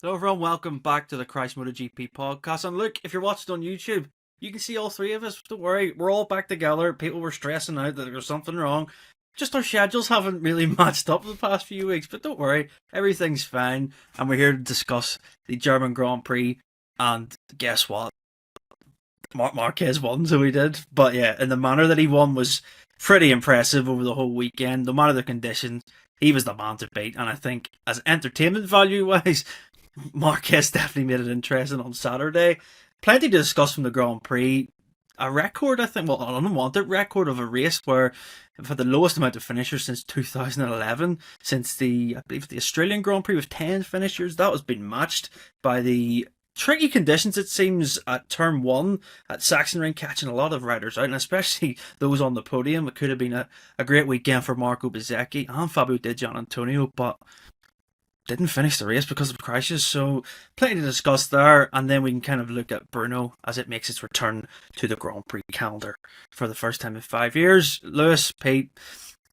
Hello everyone, welcome back to the Christ MotoGP Podcast. And look, if you're watching on YouTube, you can see all three of us. Don't worry, we're all back together. People were stressing out that there was something wrong. Just our schedules haven't really matched up the past few weeks, but don't worry, everything's fine. And we're here to discuss the German Grand Prix. And guess what? Marc Marquez won, so he did. But yeah, and the manner that he won was pretty impressive over the whole weekend. No matter the conditions, he was the man to beat. And I think, as entertainment value wise, Marquez definitely made it interesting on Saturday. Plenty to discuss from the Grand Prix. A record, I think, well, an unwanted record of a race where we've had the lowest amount of finishers since 2011, since I believe the Australian Grand Prix with 10 finishers. That was being matched by the tricky conditions, it seems, at turn one at Sachsenring, catching a lot of riders out, and especially those on the podium. It could have been a great weekend for Marco Bezzecchi and Fabio Di Giannantonio, but didn't finish the race because of crashes, so plenty to discuss there, and then we can kind of look at Brno as it makes its return to the Grand Prix calendar for the first time in 5 years. Lewis, Pete,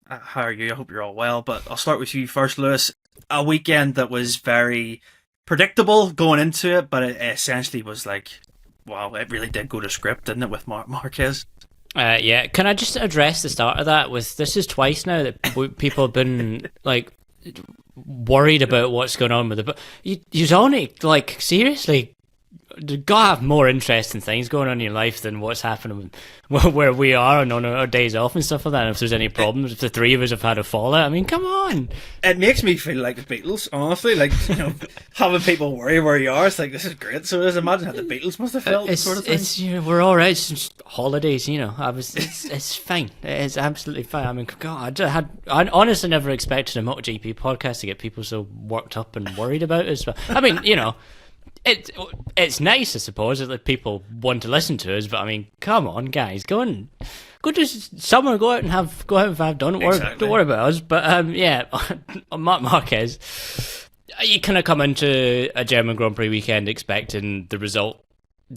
how are you? I hope you're all well, but I'll start with you first, Lewis. A weekend that was very predictable going into it, but it essentially was like, wow, it really did go to script, didn't it, with Marquez? Yeah, can I just address the start of that with, this is twice now that people have been like worried about what's going on with it, but you're on it, like, seriously, you gotta have more interesting things going on in your life than what's happening where we are and on our days off and stuff like that. And if there's any problems, if the three of us have had a fallout, I mean, come on. It makes me feel like the Beatles, honestly, like, having people worry where you are. It's like, this is great. So just imagine how the Beatles must have felt. It's, sort of thing. It's, we're all right. It's just holidays, it's fine. It's absolutely fine. I mean, God, I honestly never expected a MotoGP podcast to get people so worked up and worried about us. But I mean, it's nice, I suppose, that people want to listen to us. But I mean, come on, guys, go to somewhere, go out and have fun. Don't worry about us. But yeah, Marc Marquez, you kind of come into a German Grand Prix weekend expecting the result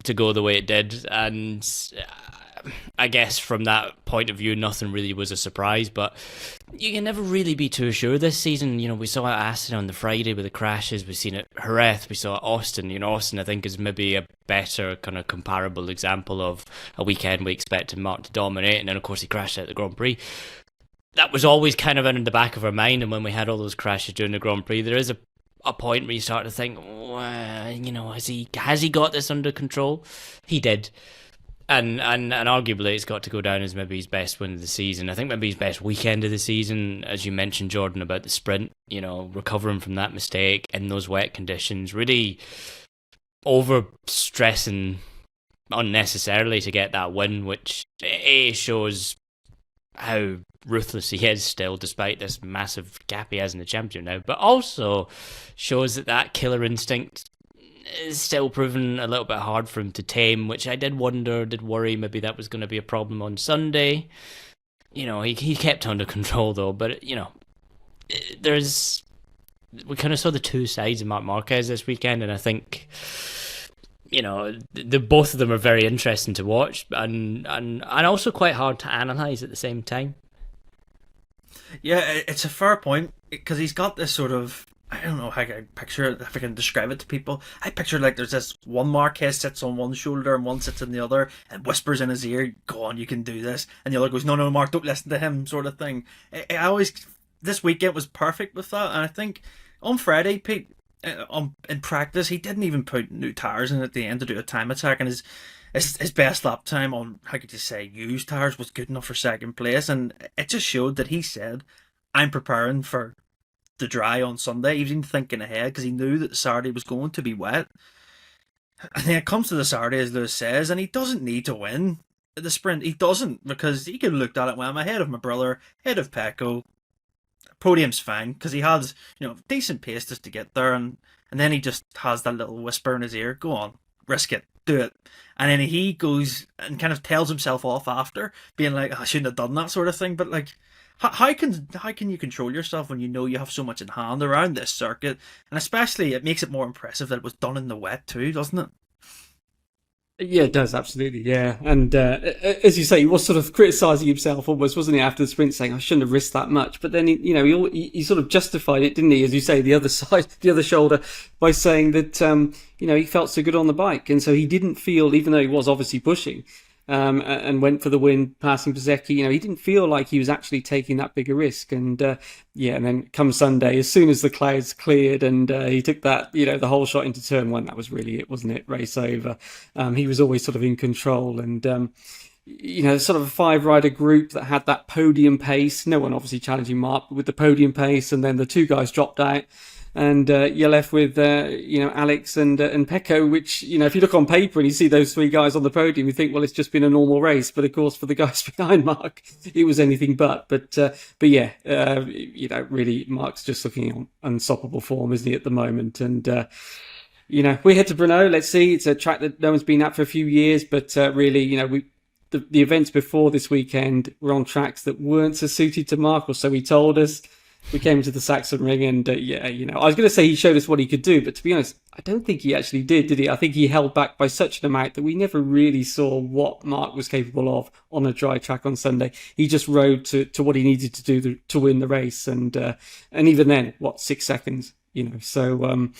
to go the way it did, and I guess from that point of view, nothing really was a surprise, but you can never really be too sure this season. We saw it at Aston on the Friday with the crashes, we've seen it at Jerez, we saw it at Austin. Austin, I think, is maybe a better kind of comparable example of a weekend we expected Marc to dominate, and then of course he crashed at the Grand Prix. That was always kind of in the back of our mind, and when we had all those crashes during the Grand Prix, there is a point where you start to think, well, has he got this under control? He did. And arguably it's got to go down as maybe his best win of the season. I think maybe his best weekend of the season, as you mentioned, Jordan, about the sprint, recovering from that mistake in those wet conditions, really over-stressing unnecessarily to get that win, which shows how ruthless he is still, despite this massive gap he has in the championship now, but also shows that killer instinct is still proven a little bit hard for him to tame, which I did worry maybe that was going to be a problem on Sunday. He kept under control though, but we kind of saw the two sides of Marc Marquez this weekend, and I think both of them are very interesting to watch and also quite hard to analyze at the same time. Yeah, it's a fair point, because he's got this sort of, I don't know how I picture it, if I can describe it to people. I picture like there's this one Marquez sits on one shoulder and one sits on the other and whispers in his ear, "Go on, you can do this." And the other goes, "No, Mark, don't listen to him," sort of thing. This weekend was perfect with that. And I think on Friday, Pete, in practice, he didn't even put new tyres in at the end to do a time attack. And his best lap time on, how could you say, used tyres was good enough for second place. And it just showed that he said, "I'm preparing for the dry on Sunday." He was even thinking ahead because he knew that the Saturday was going to be wet. And then it comes to the Saturday, as Lewis says, and he doesn't need to win the sprint. He doesn't, because he could have looked at it, well, I'm ahead of my brother, ahead of Pecco. Podium's fine, because he has, decent pace just to get there, and then he just has that little whisper in his ear, "Go on, risk it, do it." And then he goes and kind of tells himself off after, being like, "I shouldn't have done that," sort of thing. But like, how can you control yourself when you know you have so much in hand around this circuit? And especially, it makes it more impressive that it was done in the wet too, doesn't it? Yeah, it does, absolutely, yeah. And as you say, he was sort of criticising himself almost, wasn't he, after the sprint, saying, I shouldn't have risked that much. But then, he sort of justified it, didn't he, as you say, the other side, the other shoulder, by saying that, he felt so good on the bike. And so he didn't feel, even though he was obviously pushing, and went for the win, passing Bezzecchi. He didn't feel like he was actually taking that big a risk. And and then come Sunday, as soon as the clouds cleared and he took that, the whole shot into turn one, that was really it, wasn't it? Race over. He was always sort of in control, and sort of a 5-rider group that had that podium pace. No one obviously challenging Marc, but with the podium pace, and then the two guys dropped out. And you're left with, Alex and Pecco, which, if you look on paper and you see those three guys on the podium, you think, well, it's just been a normal race. But of course, for the guys behind Marc, it was anything but. But yeah, really, Marc's just looking on unstoppable form, isn't he, at the moment? And we head to Brno. Let's see. It's a track that no one's been at for a few years, but really, the events before this weekend were on tracks that weren't so suited to Marc, or so he told us. We came to the Sachsenring, and I was going to say he showed us what he could do, but to be honest, I don't think he actually did he? I think he held back by such an amount that we never really saw what Marc was capable of on a dry track on Sunday. He just rode to what he needed to do to win the race, and even then, 6 seconds, So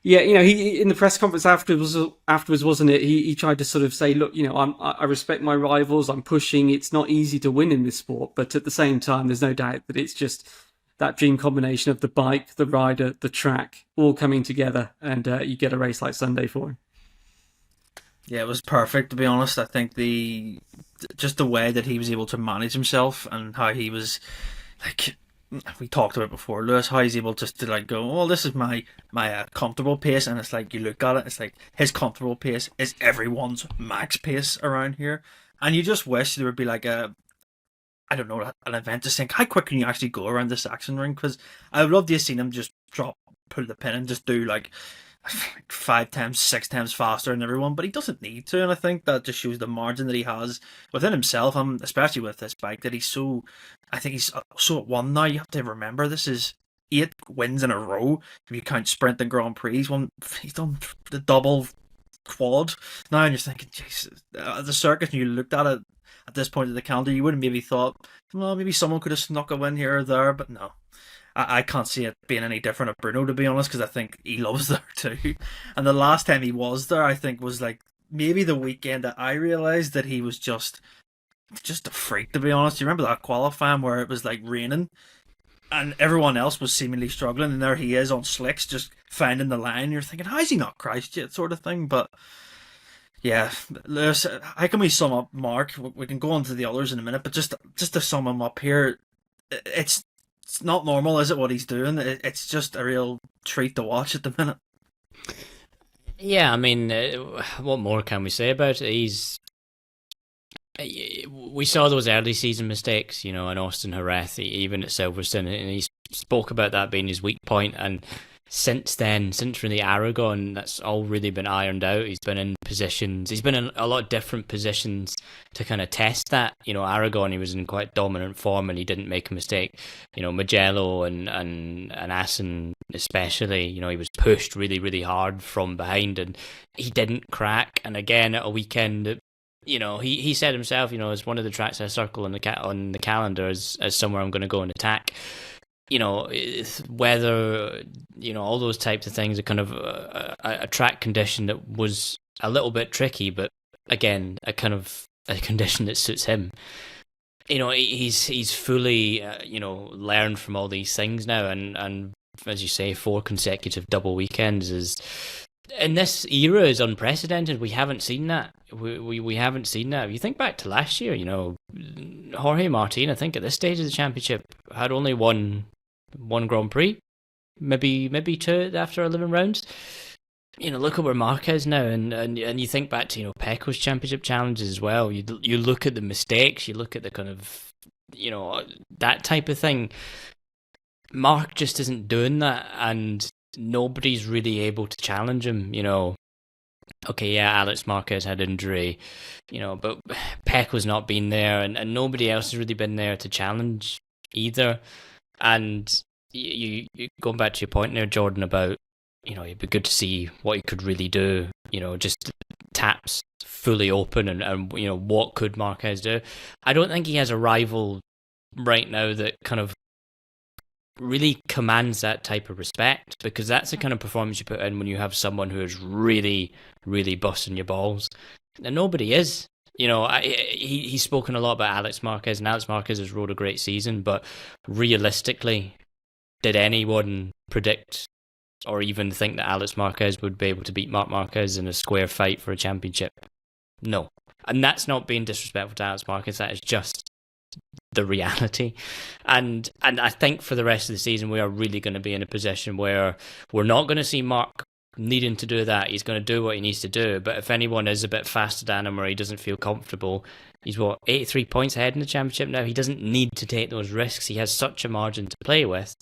he in the press conference afterwards, wasn't it? He tried to sort of say, look, I respect my rivals. I'm pushing. It's not easy to win in this sport, but at the same time, there's no doubt that it's just that dream combination of the bike, the rider, the track, all coming together, and you get a race like Sunday for him. Yeah, it was perfect, to be honest. I think just the way that he was able to manage himself, and how he was, like, we talked about before, Lewis, how he's able just to like go, oh, this is my comfortable pace, and it's like, you look at it, it's like his comfortable pace is everyone's max pace around here, and you just wish there would be like an event to think, how quick can you actually go around the Sachsenring? Because I would love to have seen him just pull the pin and just do like 5 times, 6 times faster than everyone, but he doesn't need to, and I think that just shows the margin that he has within himself, especially with this bike, that he's so at one now. You have to remember, this is 8 wins in a row if you count sprint and Grand Prix. He's done the double quad now, and you're thinking, Jesus, the circuit, and you looked at it at this point of the calendar, you wouldn't maybe thought, well, maybe someone could have snuck a win here or there, but no. I can't see it being any different at Brno, to be honest, because I think he loves there too. And the last time he was there, I think, was like maybe the weekend that I realised that he was just a freak, to be honest. You remember that qualifying where it was like raining and everyone else was seemingly struggling, and there he is on slicks just finding the line. You're thinking, how is he not Christ yet, sort of thing. But yeah, Lewis, how can we sum up Marc? We can go on to the others in a minute, but just to sum him up here, it's not normal, is it, what he's doing? It's just a real treat to watch at the minute. Yeah, I mean, what more can we say about it? We saw those early season mistakes, in Austin Jerez, even at Silverstone, and he spoke about that being his weak point, and since then, since really Aragon, that's all really been ironed out. He's been in a lot of different positions to kind of test that. Aragon, he was in quite dominant form and he didn't make a mistake. Mugello and Assen especially, he was pushed really, really hard from behind and he didn't crack. And again, at a weekend, he said himself, it's one of the tracks I circle on the calendar as somewhere I'm going to go and attack. Weather, all those types of things are kind of a track condition that was a little bit tricky, but again, a kind of a condition that suits him. He's fully, learned from all these things now, and as you say, 4 consecutive double weekends in this era is unprecedented. We haven't seen that. We haven't seen that. If you think back to last year, Jorge Martin, I think at this stage of the championship, had only one Grand Prix, maybe 2 after 11 rounds. Look at where Marc is now, and you think back to Pecco's championship challenges as well. You look at the mistakes, you look at the kind of that type of thing. Marc just isn't doing that, and nobody's really able to challenge him. Okay, yeah, Alex Marquez had injury, but Pecco's not been there, and nobody else has really been there to challenge either. And you going back to your point there, Jordan, about it'd be good to see what he could really do. Just taps fully open and what could Marquez do. I don't think he has a rival right now that kind of really commands that type of respect, because that's the kind of performance you put in when you have someone who is really, really busting your balls. And nobody is. He's spoken a lot about Alex Marquez, and Alex Marquez has rode a great season, but realistically, did anyone predict or even think that Alex Marquez would be able to beat Marc Marquez in a square fight for a championship? No. And that's not being disrespectful to Alex Marquez, that is just the reality. And I think for the rest of the season, we are really going to be in a position where we're not going to see Marc needing to do that. He's going to do what he needs to do. But if anyone is a bit faster than him or he doesn't feel comfortable, he's 83 points ahead in the championship now. He doesn't need to take those risks. He has such a margin to play with.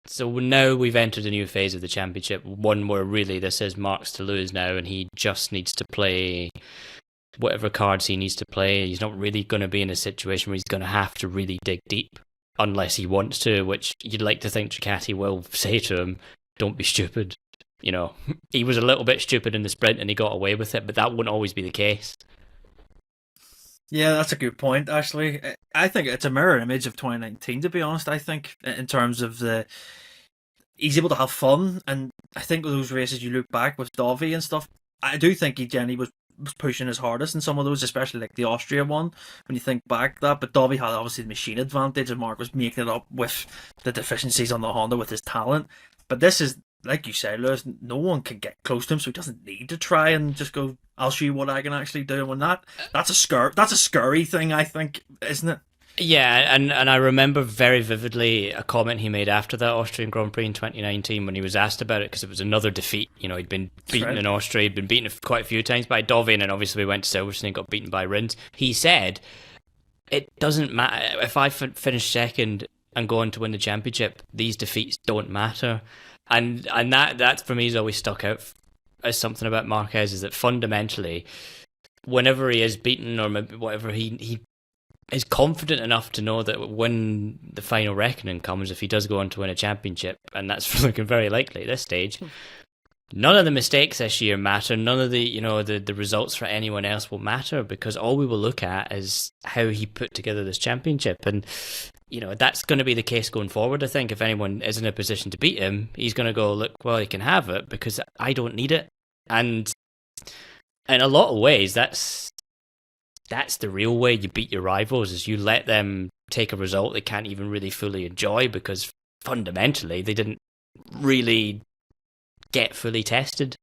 So now we've entered a new phase of the championship, one where really this is Marc's to lose now, and he just needs to play whatever cards he needs to play. He's not really going to be in a situation where he's going to have to really dig deep unless he wants to, which you'd like to think Ducati will say to him, don't be stupid. He was a little bit stupid in the sprint and he got away with it, but that wouldn't always be the case. Yeah, that's a good point, actually. I think it's a mirror image of 2019, to be honest. I think in terms of he's able to have fun, and I think with those races you look back with Dovi and stuff, I do think he generally was pushing his hardest in some of those, especially like the Austria one, when you think back that. But Dovi had obviously the machine advantage, and Marc was making it up with the deficiencies on the Honda with his talent. But this is, like you say, Lewis, no one can get close to him, so he doesn't need to try and just go, I'll show you what I can actually do. And that's a scary thing, I think, isn't it? Yeah, and I remember very vividly a comment he made after that Austrian Grand Prix in 2019 when he was asked about it, because it was another defeat. He'd been beaten in Austria, he'd been beaten quite a few times by Dovi, and then obviously we went to Silverstone and got beaten by Rins. He said, it doesn't matter if I finish second and go on to win the championship, these defeats don't matter. And that for me has always stuck out as something about Marquez, is that fundamentally, whenever he is beaten or whatever, he is confident enough to know that when the final reckoning comes, if he does go on to win a championship, and that's looking very likely at this stage, none of the mistakes this year matter. None of the the results for anyone else will matter, because all we will look at is how he put together this championship. And that's going to be the case going forward. I think if anyone is in a position to beat him, he's going to go, look, well, he can have it because I don't need it. And in a lot of ways, that's the real way you beat your rivals, is you let them take a result they can't even really fully enjoy, because fundamentally they didn't really get fully tested.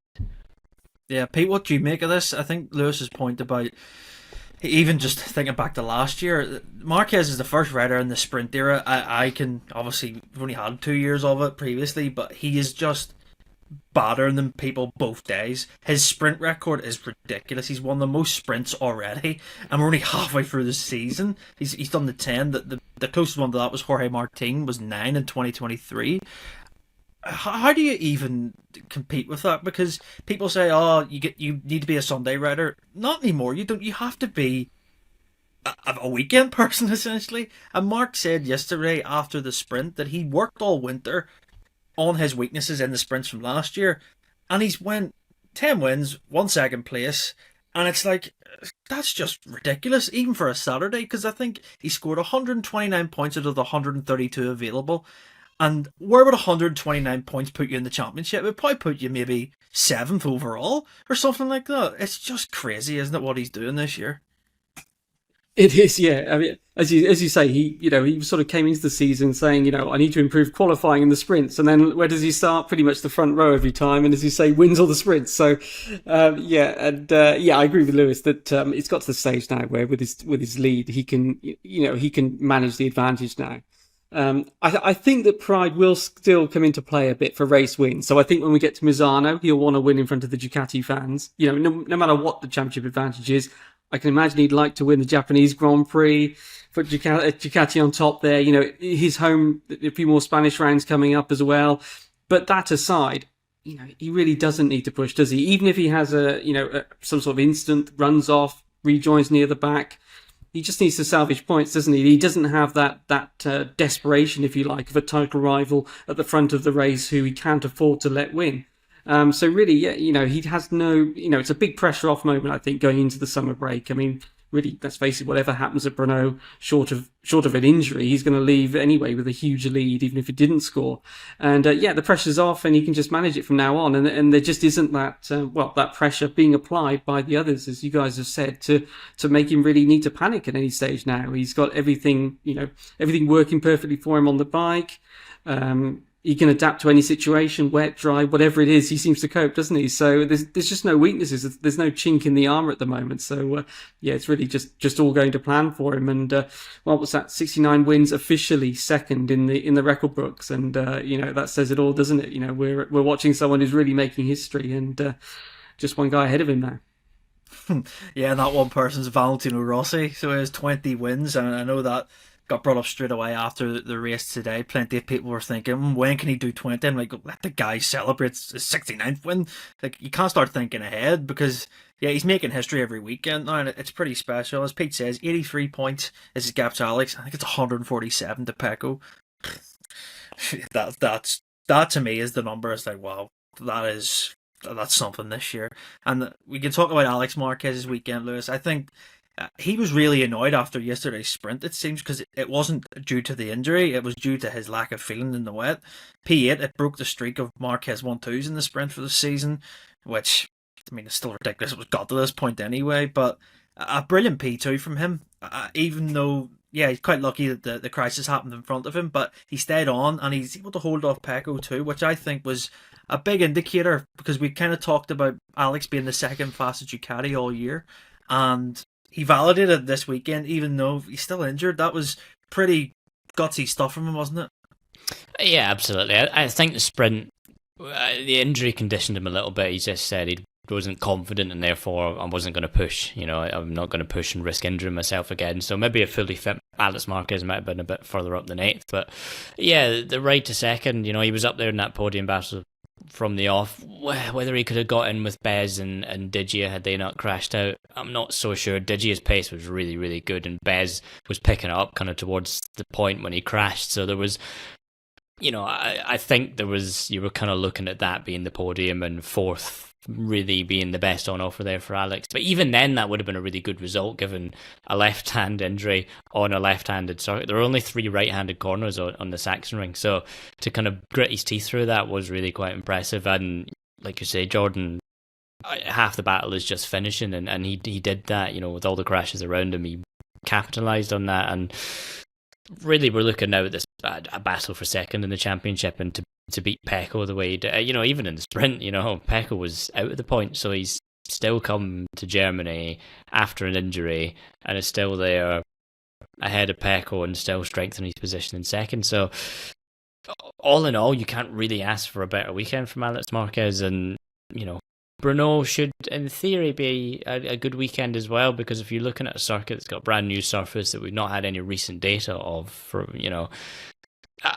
Yeah, Pete, what do you make of this? I think Lewis's point about, even just thinking back to last year, Marquez is the first rider in the sprint era. I can, obviously, we've only had 2 years of it previously, but he is just battering them people both days. His sprint record is ridiculous. He's won the most sprints already, and we're only halfway through the season. He's done the 10. The closest one to that was Jorge Martin, was 9 in 2023. How do you even compete with that? Because people say, "Oh, you need to be a Sunday rider." Not anymore. You don't. You have to be a weekend person, essentially. And Marc said yesterday after the sprint that he worked all winter on his weaknesses in the sprints from last year, and he's went 10 wins, 1 second place, and it's like, that's just ridiculous, even for a Saturday, because I think he scored 129 points out of the 132 available. And where would 129 points put you in the championship? It would probably put you maybe 7th overall or something like that. It's just crazy, isn't it, what he's doing this year? It is, yeah. I mean, as you say, he sort of came into the season saying, I need to improve qualifying in the sprints, and then where does he start? Pretty much the front row every time, and as you say, wins all the sprints. So, I agree with Lewis that it's got to the stage now where with his lead, he can manage the advantage now. I think that pride will still come into play a bit for race wins. So I think when we get to Misano, he'll want to win in front of the Ducati fans. No matter what the championship advantage is, I can imagine he'd like to win the Japanese Grand Prix, put Ducati on top there. His home, a few more Spanish rounds coming up as well. But that aside, he really doesn't need to push, does he? Even if he has some sort of instant, runs off, rejoins near the back, he just needs to salvage points, doesn't he? He doesn't have that desperation, if you like, of a title rival at the front of the race who he can't afford to let win. So really, yeah, he has no, it's a big pressure off moment, I think, going into the summer break. I mean, really, let's face it, whatever happens at Brno, short of an injury, he's going to leave anyway with a huge lead, even if he didn't score. And the pressure's off, and he can just manage it from now on. And there just isn't that that pressure being applied by the others, as you guys have said, to make him really need to panic at any stage now. He's got everything working perfectly for him on the bike. He can adapt to any situation, wet, dry, whatever it is. He seems to cope, doesn't he? So there's just no weaknesses. There's no chink in the armour at the moment. So it's really just all going to plan for him. And what was that? 69 wins, officially second in the record books. And that says it all, doesn't it? We're watching someone who's really making history, and just one guy ahead of him now. Yeah, and that one person's Valentino Rossi. So he has 20 wins, and I know that got brought up straight away after the race today. Plenty of people were thinking, when can he do 20? I'm like, let the guy celebrate his 69th win. Like, you can't start thinking ahead, because he's making history every weekend now, and it's pretty special. As Pete says, 83 points is his gap to Alex. I think it's 147 to Pecco. That to me is the number. It's like, wow, that's something this year. And we can talk about Alex Marquez's weekend, Lewis. I think he was really annoyed after yesterday's sprint, it seems, because it wasn't due to the injury. It was due to his lack of feeling in the wet. P8, it broke the streak of Marquez 1-2s in the sprint for the season, which, I mean, it's still ridiculous. It was got to this point anyway, but a brilliant P2 from him, even though, he's quite lucky that the crisis happened in front of him, but he stayed on, and he's able to hold off Pecco too, which I think was a big indicator, because we kind of talked about Alex being the second fastest Ducati all year, and he validated this weekend, even though he's still injured. That was pretty gutsy stuff from him, wasn't it? Yeah, absolutely. I think the sprint, the injury conditioned him a little bit. He just said he wasn't confident, and therefore I wasn't going to push. I'm not going to push and risk injuring myself again. So maybe a fully fit Alex Marquez might have been a bit further up than 8th. But yeah, the ride to second, he was up there in that podium battle from the off. Whether he could have got in with Bez and Digia had they not crashed out, I'm not so sure. Digia's pace was really, really good, and Bez was picking it up kind of towards the point when he crashed. So there was, I think there was, you were kind of looking at that being the podium, and 4th really being the best on offer there for Alex. But even then, that would have been a really good result given a left-hand injury on a left-handed circuit. There were only 3 right-handed corners on the Sachsenring, so to kind of grit his teeth through that was really quite impressive. And like you say, Jordan, half the battle is just finishing, and he did that, with all the crashes around him. He capitalised on that, and really we're looking now at this a battle for second in the championship, and to beat Pecco the way he did. Even in the sprint, Pecco was out at the point, so he's still come to Germany after an injury and is still there ahead of Pecco and still strengthening his position in second. So all in all, you can't really ask for a better weekend from Alex Marquez, and Brno should, in theory, be a good weekend as well, because if you're looking at a circuit that's got a brand new surface that we've not had any recent data of, for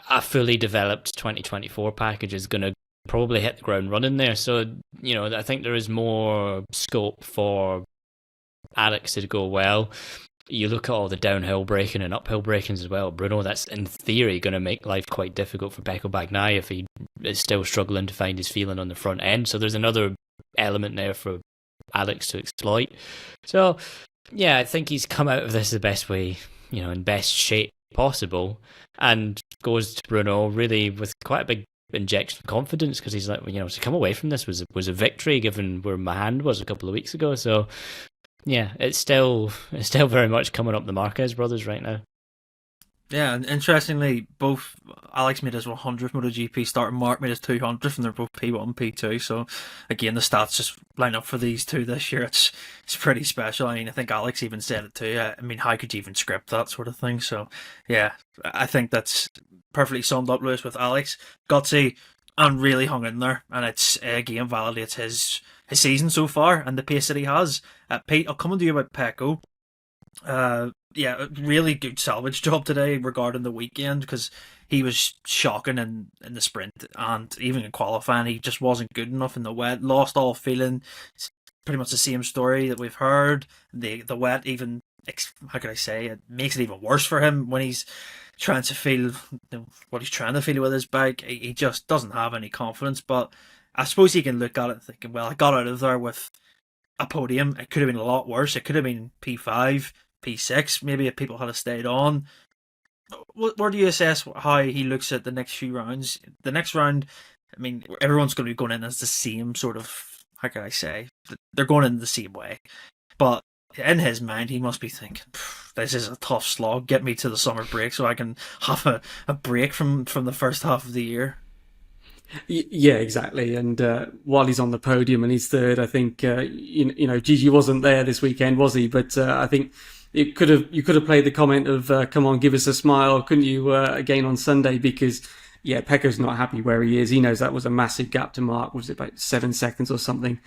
a fully developed 2024 package is going to probably hit the ground running there. So, I think there is more scope for Alex to go well. You look at all the downhill braking and uphill braking as well. Brno, that's in theory going to make life quite difficult for Pecco Bagnaia if he is still struggling to find his feeling on the front end. So there's another element there for Alex to exploit. So, I think he's come out of this the best way, in best shape possible, and goes to Brno really with quite a big injection of confidence, because he's like, to come away from this was a victory given where my hand was a couple of weeks ago. So it's still very much coming up the Marquez brothers right now. Yeah, and interestingly, both Alex made his 100th MotoGP start and Mark made his 200th, and they're both P1, P2. So again, the stats just line up for these two this year. It's pretty special. I mean, I think Alex even said it too. I mean, how could you even script that sort of thing? So yeah, I think that's perfectly summed up, Lewis, with Alex. Gutsy and really hung in there, and it's again validates his season so far and the pace that he has. Pete, I'll come on to you about Pecco. Really good salvage job today regarding the weekend, because he was shocking in the sprint, and even in qualifying he just wasn't good enough in the wet, lost all feeling. It's pretty much the same story that we've heard. The wet, even, how can I say, it makes it even worse for him when he's trying to feel what he's trying to feel with his bike. He just doesn't have any confidence, but I suppose you can look at it thinking, well, I got out of there with a podium. It could have been a lot worse. It could have been P5, P6, maybe if people had stayed on. Where do you assess how he looks at the next few rounds? The next round, I mean, everyone's going to be going in as the same sort of, how can I say? They're going in the same way. But in his mind, he must be thinking, this is a tough slog. Get me to the summer break so I can have a break from the first half of the year. Yeah, exactly. And while he's on the podium and he's third, I think Gigi wasn't there this weekend, was he? But I think you could have played the comment of "Come on, give us a smile," couldn't you? Again on Sunday, because Pecco's not happy where he is. He knows that was a massive gap to Marc. Was it about 7 seconds or something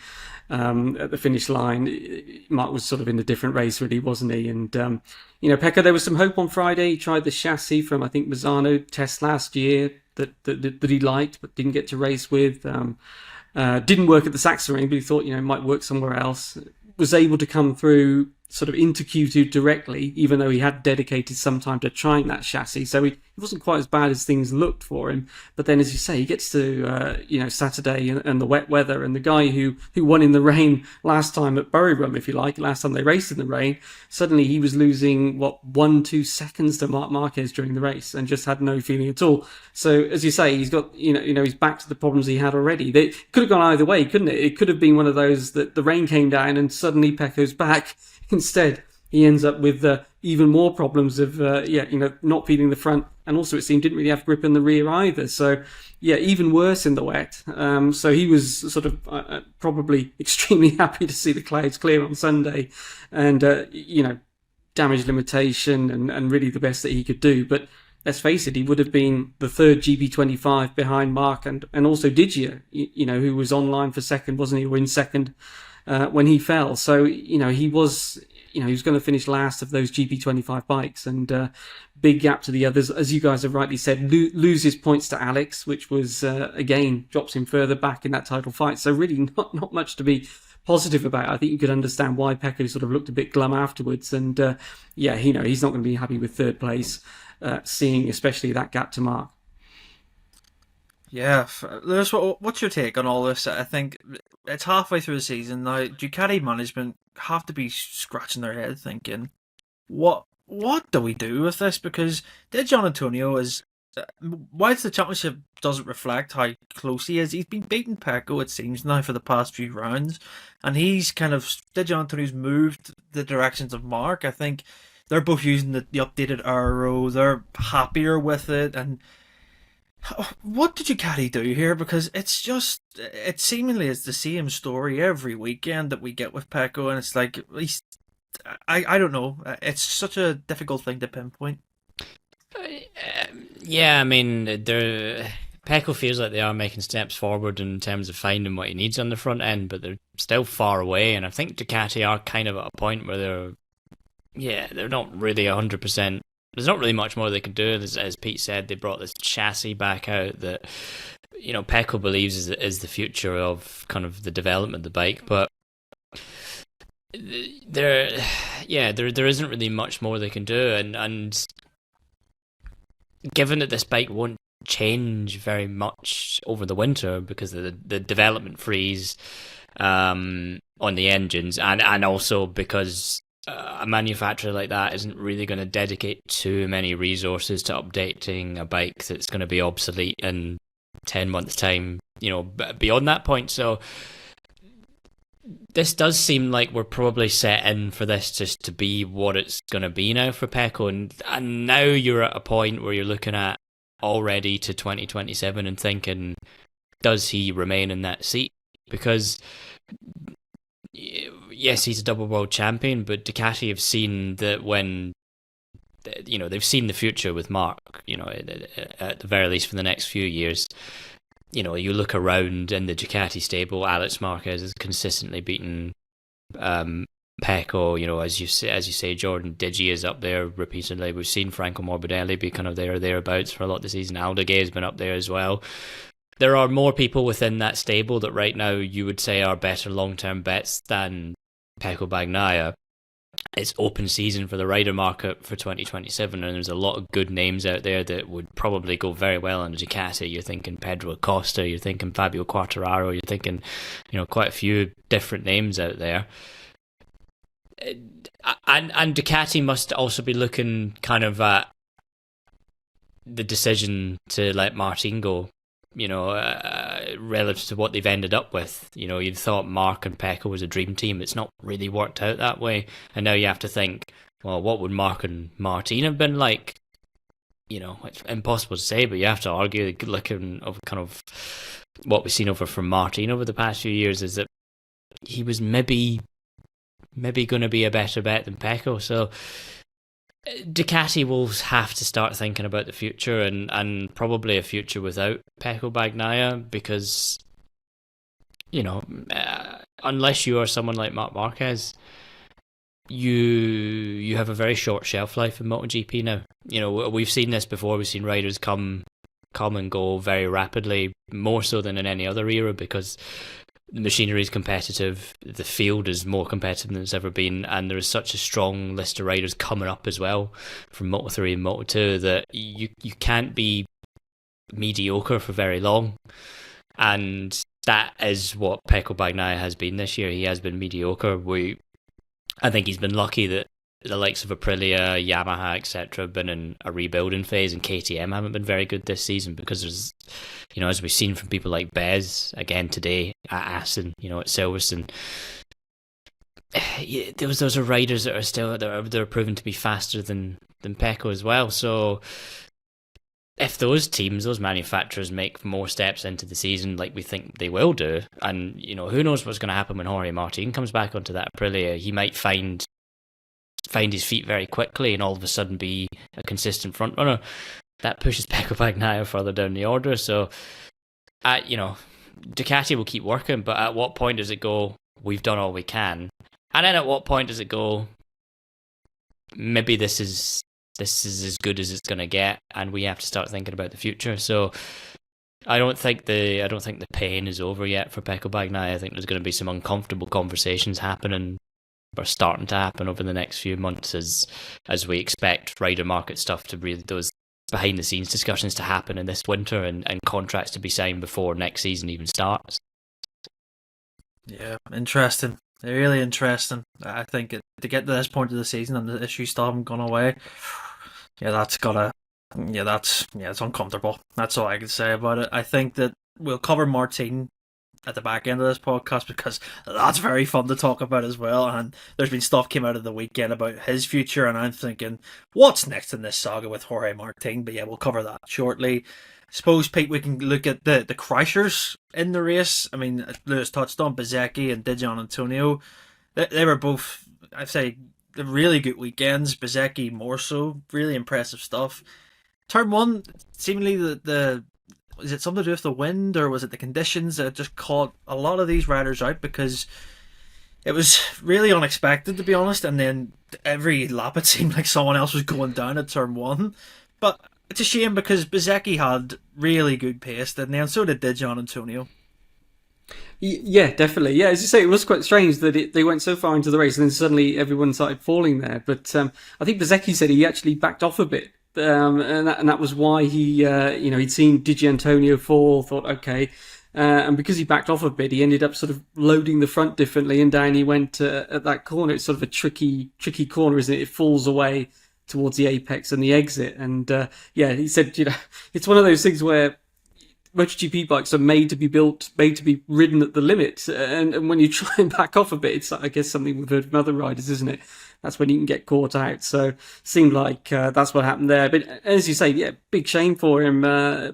at the finish line? Marc was sort of in a different race, really, wasn't he? And Pecco, there was some hope on Friday. He tried the chassis from, I think, Mazzano test last year that he liked but didn't get to race with. Didn't work at the Sachsenring, but he thought it might work somewhere else. Was able to come through sort of into Q2 directly, even though he had dedicated some time to trying that chassis. So he wasn't quite as bad as things looked for him. But then, as you say, he gets to Saturday and the wet weather, and the guy who won in the rain last time at Burrum, if you like, last time they raced in the rain, suddenly he was losing 1-2 seconds to Marc Marquez during the race and just had no feeling at all. So as you say, he's got he's back to the problems he had already. They could have gone either way, couldn't it? It could have been one of those that the rain came down and suddenly Pecco's back. Instead, he ends up with even more problems of not feeding the front, and also it seemed didn't really have grip in the rear either. So even worse in the wet. So he was sort of probably extremely happy to see the clouds clear on Sunday, and damage limitation and really the best that he could do. But let's face it, he would have been the third GP25 behind Marc and also Digia, who was online for second, wasn't he, or in second when he fell. So he was going to finish last of those GP25 bikes, and big gap to the others. As you guys have rightly said, loses points to Alex, which was again drops him further back in that title fight. So really not much to be positive about. I think you could understand why Pecco sort of looked a bit glum afterwards, and he's not going to be happy with third place, seeing especially that gap to Marc. Yeah, Lewis, what's your take on all this? I think it's halfway through the season now. Ducati management have to be scratching their head thinking, what do we do with this? Because Giannantonio is, whilst the championship doesn't reflect how close he is, he's been beating Pecco, it seems, now for the past few rounds, and he's Giannantonio's moved the directions of Marc. I think they're both using the updated aero, they're happier with it, and what did Ducati do here? Because it seemingly is the same story every weekend that we get with Pecco, and it's like, at least, I don't know, it's such a difficult thing to pinpoint. I mean, Pecco feels like they are making steps forward in terms of finding what he needs on the front end, but they're still far away, and I think Ducati are kind of at a point where they're not really 100%. There's not really much more they can do. As Pete said, they brought this chassis back out that Pecco believes is the future of kind of the development of the bike, but there isn't really much more they can do, and given that this bike won't change very much over the winter because of the development freeze on the engines, and also because a manufacturer like that isn't really going to dedicate too many resources to updating a bike that's going to be obsolete in 10 months' time, beyond that point. So this does seem like we're probably set in for this just to be what it's going to be now for Pecco. And now you're at a point where you're looking at already to 2027 and thinking, does he remain in that seat? Because yes, he's a double world champion, but Ducati have seen that when, they've seen the future with Marc, at the very least for the next few years. You look around in the Ducati stable, Alex Marquez is consistently beating Pecco. As you say, Jordan Digi is up there repeatedly. We've seen Franco Morbidelli be kind of there or thereabouts for a lot of the season. Aldegay has been up there as well. There are more people within that stable that right now you would say are better long-term bets than Pecco Bagnaia. it's open season for the rider market for 2027, and there's a lot of good names out there that would probably go very well in Ducati. You're thinking Pedro Acosta, you're thinking Fabio Quartararo, you're thinking, quite a few different names out there. And Ducati must also be looking kind of at the decision to let Martin go, relative to what they've ended up with. You'd thought Marc and Pecco was a dream team. It's not really worked out that way. And now you have to think, well, what would Marc and Martin have been like? It's impossible to say, but you have to argue, looking of kind of what we've seen over from Martin over the past few years, is that he was maybe going to be a better bet than Pecco. So Ducati will have to start thinking about the future, and probably a future without Pecco Bagnaia, because unless you are someone like Marc Marquez, you have a very short shelf life in MotoGP now. We've seen this before. We've seen riders come and go very rapidly, more so than in any other era, because the machinery is competitive, the field is more competitive than it's ever been, and there is such a strong list of riders coming up as well from Moto3 and Moto2 that you can't be mediocre for very long. And that is what Pecco Bagnaia has been this year. He has been mediocre. I think he's been lucky that the likes of Aprilia, Yamaha, etc. have been in a rebuilding phase, and KTM haven't been very good this season, because there's, as we've seen from people like Bez, again today, at Assen, at Silverstone, those are riders that are still, they're proven to be faster than Pecco as well. So if those teams, those manufacturers, make more steps into the season like we think they will do, and who knows what's going to happen when Jorge Martin comes back onto that Aprilia, he might find his feet very quickly and all of a sudden be a consistent front runner. That pushes Pecco Bagnaia further down the order. So, Ducati will keep working, but at what point does it go, we've done all we can? And then at what point does it go, maybe this is as good as it's going to get, and we have to start thinking about the future. So I don't think the pain is over yet for Pecco Bagnaia. I think there's going to be some uncomfortable conversations happening, or starting to happen, over the next few months, as we expect rider market stuff to really, those behind the scenes discussions to happen in this winter, and contracts to be signed before next season even starts. Yeah, interesting. Really interesting. I think to get to this point of the season and the issues still haven't gone away, it's uncomfortable. That's all I can say about it. I think that we'll cover Martin at the back end of this podcast, because that's very fun to talk about as well, and there's been stuff came out of the weekend about his future, and I'm thinking, what's next in this saga with Jorge Martin? But yeah, we'll cover that shortly. I suppose, Pete, we can look at the crashers in the race. I mean, Lewis touched on Bezzecchi and Giannantonio. They were both, I'd say, really good weekends. Bezzecchi more so, really impressive stuff. Turn one, seemingly is it something to do with the wind, or was it the conditions that just caught a lot of these riders out? Because it was really unexpected, to be honest, and then every lap it seemed like someone else was going down at turn one. But it's a shame, because Bezzecchi had really good pace, didn't he? And so did Giannantonio. Yeah, definitely. Yeah, as you say, it was quite strange that they went so far into the race and then suddenly everyone started falling there. But I think Bezzecchi said he actually backed off a bit. And that was why he, he'd seen Giannantonio fall, thought, okay. And because he backed off a bit, he ended up sort of loading the front differently, and down he went at that corner. It's sort of a tricky corner, isn't it? It falls away towards the apex and the exit. And he said, it's one of those things where MotoGP bikes are made to be ridden at the limit. And when you try and back off a bit, it's, I guess, something we've heard from other riders, isn't it? That's when you can get caught out. So seemed like that's what happened there. But as you say, yeah, big shame for him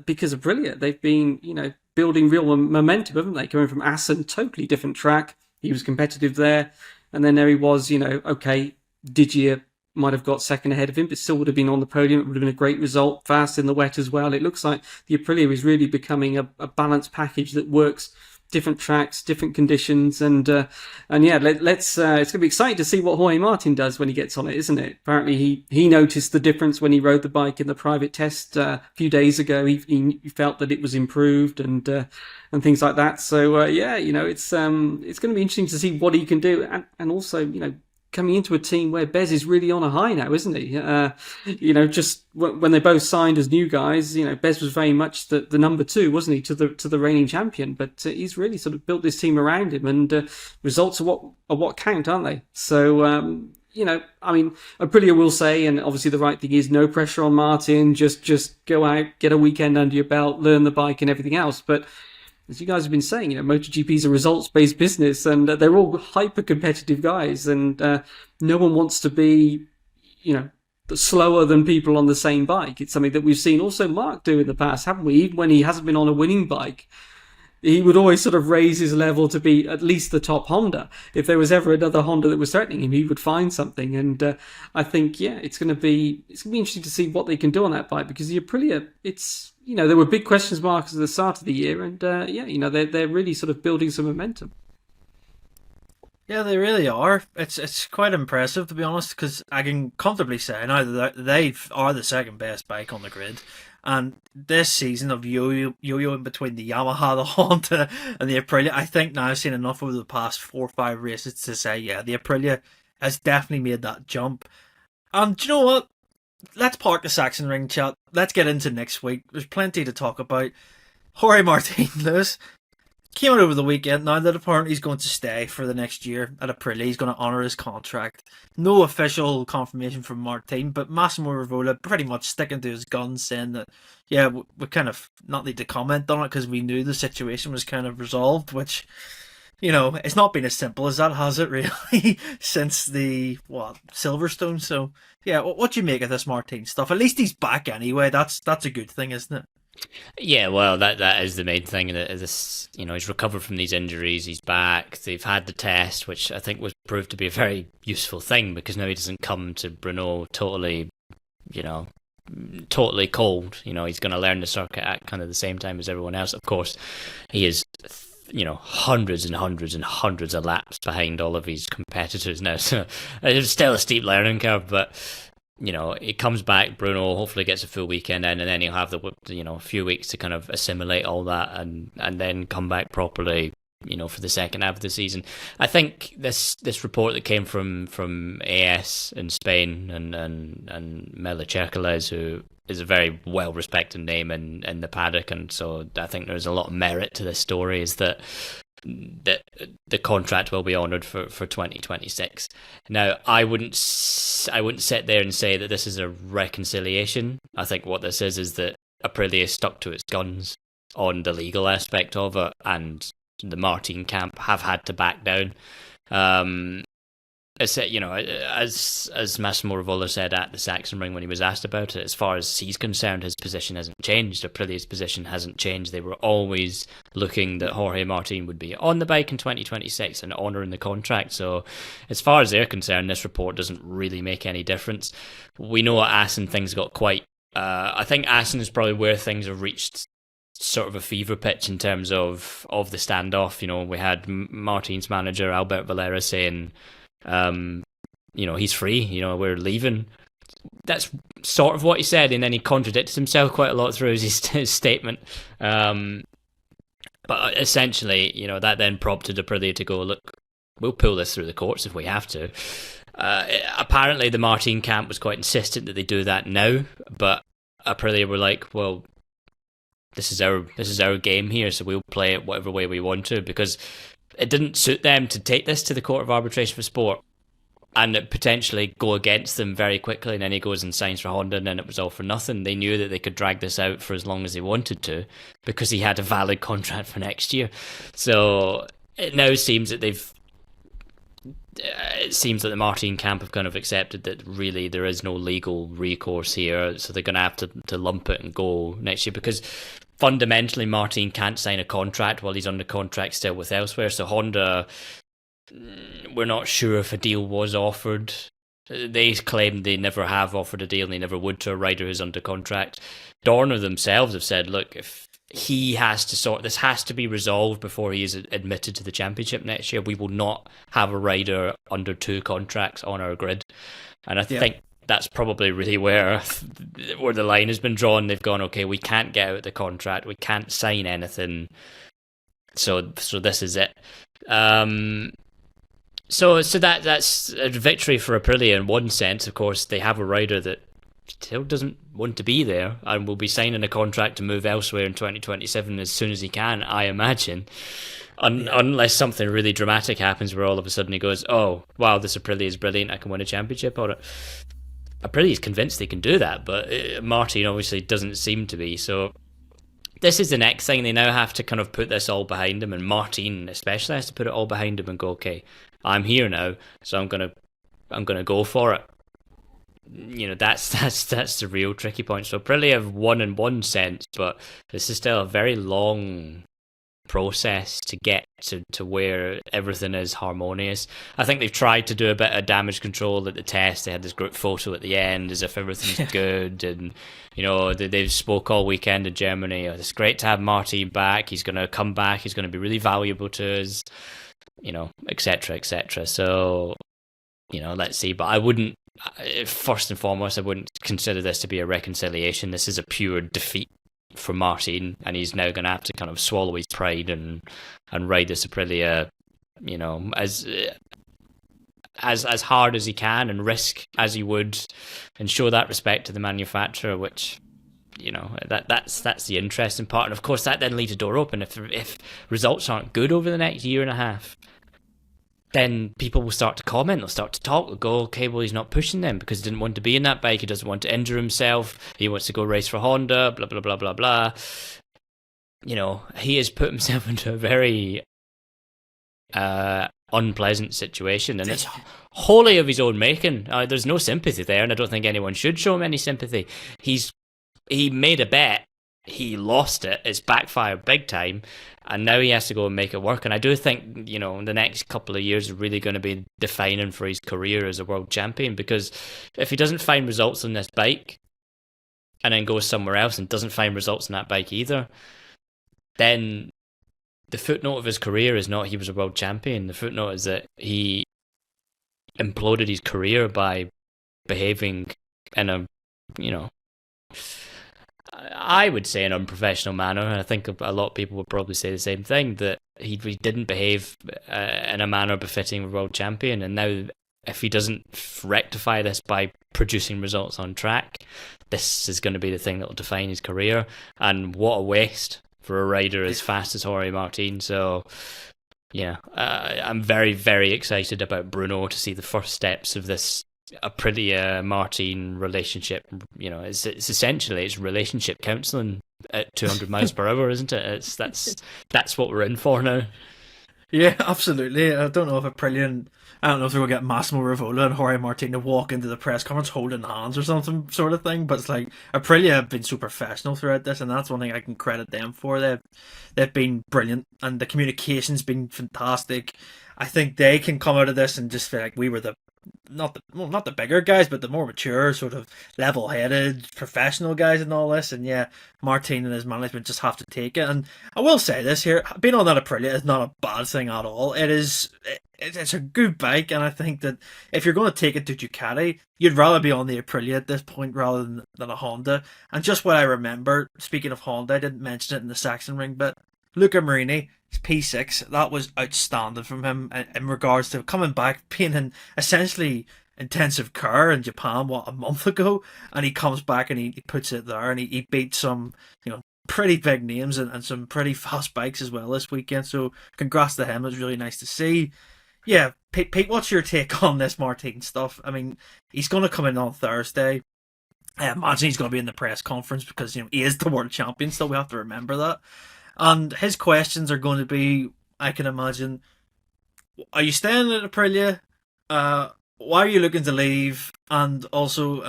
because of Aprilia. They've been, building real momentum, haven't they? Coming from Assen, totally different track. He was competitive there. And then there he was, okay, Digia might have got second ahead of him, but still would have been on the podium. It would have been a great result, fast in the wet as well. It looks like the Aprilia is really becoming a balanced package that works different tracks, different conditions, and yeah, let's. It's going to be exciting to see what Jorge Martin does when he gets on it, isn't it? Apparently, he noticed the difference when he rode the bike in the private test a few days ago. He felt that it was improved and things like that. So yeah, it's going to be interesting to see what he can do, and also coming into a team where Bez is really on a high now, isn't he? Just when they both signed as new guys, Bez was very much the number 2, wasn't he, to the reigning champion? But he's really sort of built this team around him, and results are what count, aren't they? So. Aprilia will say, and obviously the right thing is, no pressure on Martin. Just go out, get a weekend under your belt, learn the bike and everything else. But as you guys have been saying, MotoGP is a results-based business, and they're all hyper-competitive guys, and no one wants to be, slower than people on the same bike. It's something that we've seen also Marc do in the past, haven't we? Even when he hasn't been on a winning bike, he would always sort of raise his level to be at least the top Honda. If there was ever another Honda that was threatening him, he would find something. And I think, it's going to be interesting to see what they can do on that bike, because the Aprilia, there were big questions marks at the start of the year, and they're really sort of building some momentum. Yeah, they really are. It's quite impressive, to be honest, because I can comfortably say now that they are the second best bike on the grid. And this season of yo-yoing between the Yamaha, the Honda, and the Aprilia, I think now I've seen enough over the past 4 or 5 races to say, the Aprilia has definitely made that jump. And do you know what? Let's park the Sachsenring chat. Let's get into next week. There's plenty to talk about. Jorge Martin, Lewis, came out over the weekend now that apparently he's going to stay for the next year at Aprilia. He's going to honour his contract. No official confirmation from Martin, but Massimo Rivola pretty much sticking to his guns, saying that, we kind of not need to comment on it because we knew the situation was kind of resolved, which, it's not been as simple as that, has it, really, since the, Silverstone? So, what do you make of this Martin stuff? At least he's back anyway. That's a good thing, isn't it? Yeah, well, that is the main thing. This, he's recovered from these injuries. He's back. They've had the test, which I think was proved to be a very useful thing, because now he doesn't come to Brno totally cold. He's going to learn the circuit at kind of the same time as everyone else. Of course, he is, hundreds and hundreds and hundreds of laps behind all of his competitors now. So it's still a steep learning curve, but. He comes back, Brno hopefully gets a full weekend in, and then he'll have a few weeks to kind of assimilate all that and then come back properly, for the second half of the season. I think this report that came from AS in Spain and Mela Cherkales, who is a very well-respected name in the paddock, and so I think there's a lot of merit to this story, is that the contract will be honoured for 2026. Now, I wouldn't sit there and say that this is a reconciliation. I think what this is that Aprilia stuck to its guns on the legal aspect of it, and the Martin camp have had to back down. As Massimo Rivola said at the Sachsenring when he was asked about it, as far as he's concerned, his position hasn't changed. Aprilia's position hasn't changed. They were always looking that Jorge Martin would be on the bike in 2026 and honouring the contract. So as far as they're concerned, this report doesn't really make any difference. We know at Assen things got quite... I think Assen is probably where things have reached sort of a fever pitch in terms of the standoff. We had Martin's manager, Albert Valera, saying... he's free, we're leaving. That's sort of what he said, and then he contradicted himself quite a lot through his statement. But essentially, that then prompted Aprilia to go, look, we'll pull this through the courts if we have to. Apparently the Martin camp was quite insistent that they do that now, but Aprilia were like, well, this is our game here, so we'll play it whatever way we want to, because it didn't suit them to take this to the Court of Arbitration for Sport and potentially go against them very quickly, and then he goes and signs for Honda, and then it was all for nothing. They knew that they could drag this out for as long as they wanted to, because he had a valid contract for next year. So it now seems that the Martin camp have kind of accepted that really there is no legal recourse here, so they're going to have to lump it and go next year, because fundamentally Martin can't sign a contract while he's under contract still with elsewhere. So Honda, we're not sure if a deal was offered. They claim they never have offered a deal and they never would to a rider who's under contract. Dorna themselves have said, look, if he has to this has to be resolved before he is admitted to the championship next year. We will not have a rider under 2 contracts on our grid. And I think that's probably really where the line has been drawn. They've gone, okay, we can't get out the contract, we can't sign anything, so this is it. So that's a victory for Aprilia in one sense. Of course, they have a rider that still doesn't want to be there and will be signing a contract to move elsewhere in 2027 as soon as he can, I imagine. Unless something really dramatic happens where all of a sudden he goes, oh, wow, this Aprilia is brilliant, I can win a championship on it. Aprilia is convinced they can do that, but Martin obviously doesn't seem to be. So this is the next thing. They now have to kind of put this all behind him, and Martin especially has to put it all behind him and go, okay, I'm here now, so I'm gonna go for it. You know, that's the real tricky point. So Aprilia have won in one sense, but this is still a very long process to get to where everything is harmonious. I think they've tried to do a bit of damage control at the test. They had this group photo at the end as if everything's good, and you know they've spoke all weekend in Germany. Oh, it's great to have Martin back. He's going to come back. He's going to be really valuable to us. You know, etc., etc. So, you know, let's see. But I wouldn't. First and foremost, I wouldn't consider this to be a reconciliation. This is a pure defeat for Martin, and he's now going to have to kind of swallow his pride and ride this Aprilia, you know, as hard as he can and risk as he would, and show that respect to the manufacturer, which, you know, that's the interesting part. And of course, that then leaves a door open. If results aren't good over the next year and a half, then people will start to comment, they'll start to talk, they'll go, okay, well, he's not pushing them because he didn't want to be in that bike, he doesn't want to injure himself, he wants to go race for Honda, blah, blah, blah, blah, blah. You know, he has put himself into a very unpleasant situation, and it's wholly of his own making. There's no sympathy there, and I don't think anyone should show him any sympathy. He made a bet, he lost it, it's backfired big time, and now he has to go and make it work. And I do think, you know, the next couple of years are really going to be defining for his career as a world champion, because if he doesn't find results on this bike and then goes somewhere else and doesn't find results on that bike either, then the footnote of his career is not he was a world champion. The footnote is that he imploded his career by behaving in a, you know, I would say an unprofessional manner, and I think a lot of people would probably say the same thing, that he didn't behave in a manner befitting a world champion. And now, if he doesn't rectify this by producing results on track, this is going to be the thing that will define his career. And what a waste for a rider as fast as Jorge Martin. So, yeah, I'm very, very excited about Brno to see the first steps of this Aprilia Martin relationship. You know, it's essentially it's relationship counselling at 200 miles per hour, isn't it? That's what we're in for now. Yeah, absolutely. I don't know if Aprilia, I don't know if they're going to get Massimo Rivola and Jorge Martin to walk into the press conference holding hands or something sort of thing, but it's like Aprilia have been so professional throughout this, and that's one thing I can credit them for. They've been brilliant, and the communication's been fantastic. I think they can come out of this and just feel like we were not the bigger guys, but the more mature, sort of level-headed, professional guys in all this. And yeah, Martin and his management just have to take it. And I will say this here, being on that Aprilia is not a bad thing at all. It's a good bike, and I think that if you're going to take it to Ducati, you'd rather be on the Aprilia at this point rather than a Honda. And just what I remember, speaking of Honda, I didn't mention it in the Sachsenring, but Luca Marini, P6, that was outstanding from him in regards to coming back, being in essentially intensive care in Japan, a month ago, and he comes back and he puts it there, and he beat some, you know, pretty big names and some pretty fast bikes as well this weekend. So congrats to him. It was really nice to see. Yeah, Pete, what's your take on this Martin stuff? I mean, he's going to come in on Thursday. I imagine he's going to be in the press conference because, you know, he is the world champion, so we have to remember that. And his questions are going to be, I can imagine, are you staying at Aprilia? Why are you looking to leave? And also,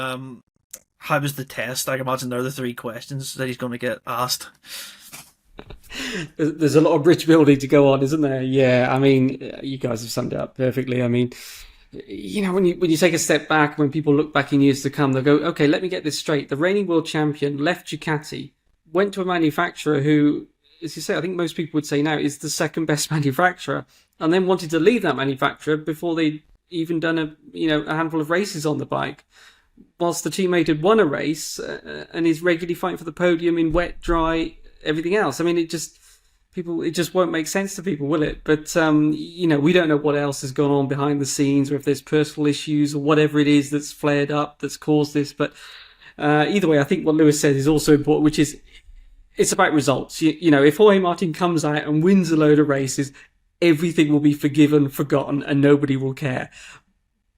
how was the test? I can imagine they're the three questions that he's going to get asked. There's a lot of bridge building to go on, isn't there? Yeah, I mean, you guys have summed it up perfectly. I mean, you know, when you take a step back, when people look back in years to come, they'll go, okay, let me get this straight. The reigning world champion left Ducati, went to a manufacturer who, as you say, I think most people would say now is the second best manufacturer, and then wanted to leave that manufacturer before they'd even done a handful of races on the bike, whilst the teammate had won a race and is regularly fighting for the podium in wet, dry, everything else. I mean, people, it just won't make sense to people, will it? But we don't know what else has gone on behind the scenes, or if there's personal issues or whatever it is that's flared up that's caused this. But either way, I think what Lewis said is also important, which is it's about results. If Jorge Martin comes out and wins a load of races, everything will be forgiven, forgotten, and nobody will care.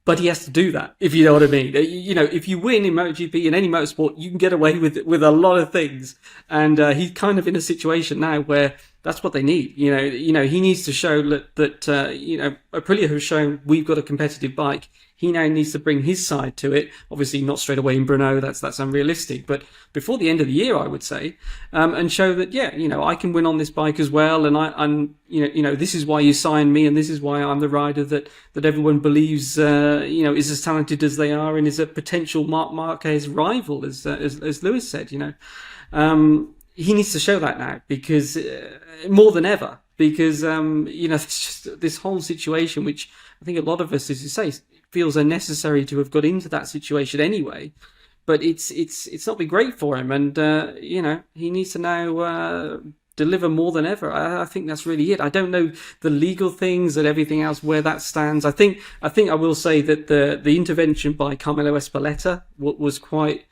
But he has to do that, if you know what I mean. If you win in MotoGP, in any motorsport, you can get away with a lot of things. And he's kind of in a situation now where that's what they need. He needs to show that Aprilia have shown we've got a competitive bike. He now needs to bring his side to it. Obviously, not straight away in Brno. That's unrealistic. But before the end of the year, I would say, and show that I can win on this bike as well. And this is why you signed me, and this is why I'm the rider that everyone believes is as talented as they are and is a potential Marc Marquez rival, as Lewis said. He needs to show that now, because more than ever, because it's just this whole situation, which I think a lot of us, as you say, feels unnecessary to have got into that situation anyway. But it's not been great for him, and he needs to now deliver more than ever. I think that's really it. I don't know the legal things and everything else where that stands. I think I will say that the intervention by Carmelo Espeleta was quite,